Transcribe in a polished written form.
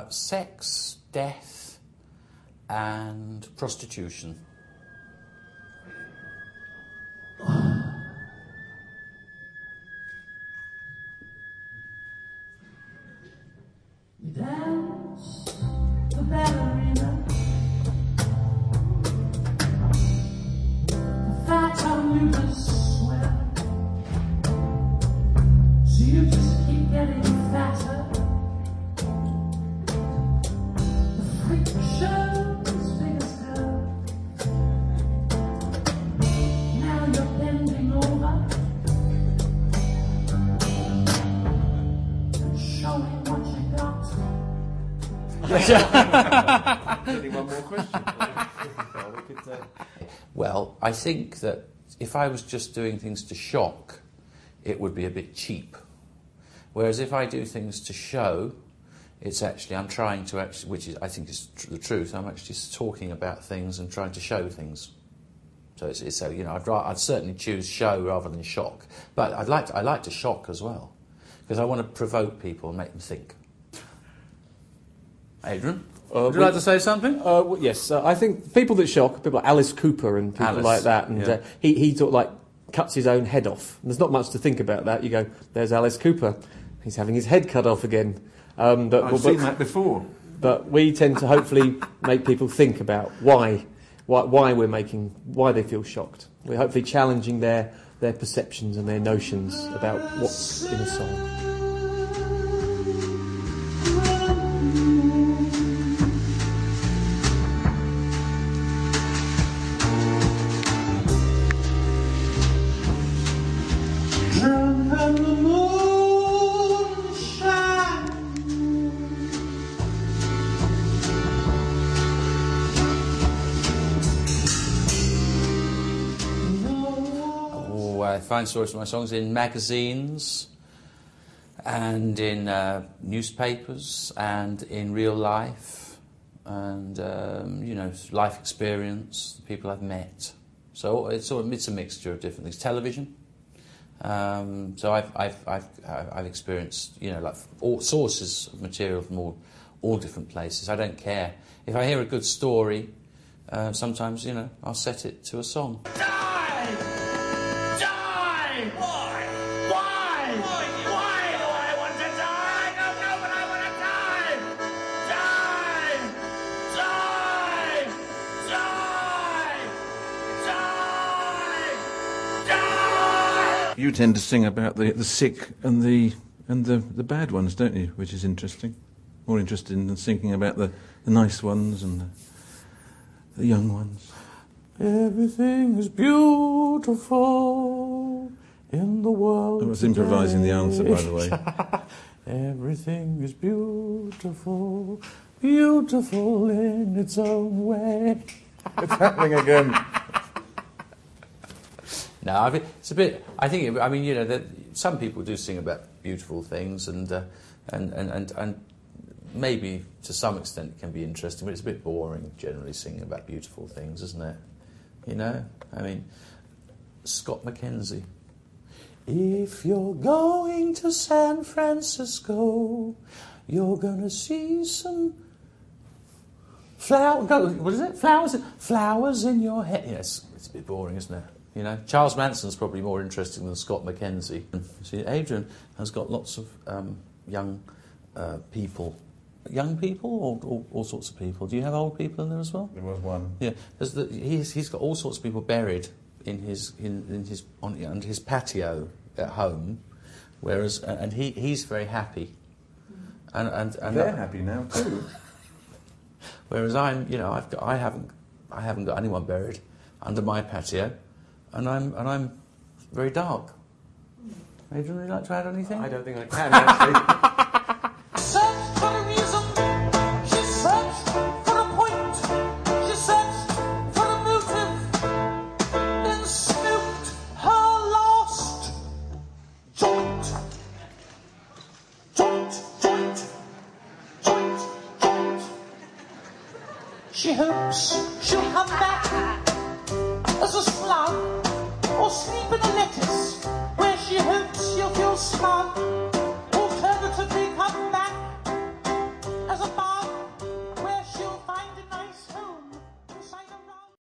Sex, death, and prostitution. You dance the ballerina, the fat on you just swell, so you just keep getting fatter. The freak show's big as hell. Now you're bending over and showing what you got. Any one more question? Well, I think that if I was just doing things to shock, it would be a bit cheap. Whereas if I do things to show, it's actually, I'm trying to actually, which is, I think is the truth, I'm actually just talking about things and trying to show things. So it's so, you know, I'd certainly choose show rather than shock. But I like to shock as well, because I want to provoke people and make them think. Adrian, would you like to say something? Yes, I think people that shock, people like Alice Cooper and people like that, and he sort of like cuts his own head off. And there's not much to think about that. You go, there's Alice Cooper, he's having his head cut off again. I've seen that before. But we tend to hopefully make people think about why they feel shocked. We're hopefully challenging their perceptions and their notions about what's in a song. I find stories for my songs in magazines and in newspapers and in real life and, you know, life experience, people I've met. So it's a mixture of different things. Television. So I've experienced, you know, like all sources of material from all different places. I don't care. If I hear a good story, sometimes, you know, I'll set it to a song. You tend to sing about the sick and the bad ones, don't you? Which is interesting. More interested in thinking about the nice ones and the young ones. Everything is beautiful in the world. I was improvising the answer, by the way. Everything is beautiful, beautiful in its own way. It's happening again. No, it's a bit. I think. I mean, you know, some people do sing about beautiful things, and maybe to some extent it can be interesting, but it's a bit boring generally singing about beautiful things, isn't it? You know, I mean, Scott McKenzie. If you're going to San Francisco, you're gonna see some what is it? Flowers in your head. Yes, it's a bit boring, isn't it? You know, Charles Manson's probably more interesting than Scott McKenzie. See, Adrian has got lots of young people. Young people or all sorts of people? Do you have old people in there as well? There was one. Yeah, he's got all sorts of people buried in his under his patio at home, whereas and he's very happy. And they're happy now too. Whereas I haven't got anyone buried under my patio. And I'm very dark. Adrian, would you like to add anything? I don't think I can, actually. Searched for a reason, she searched for a point, she searched for a motive, then snooped her last joint. She hopes she'll come back as a slug, or sleep in a lettuce, where she hopes she'll feel smug.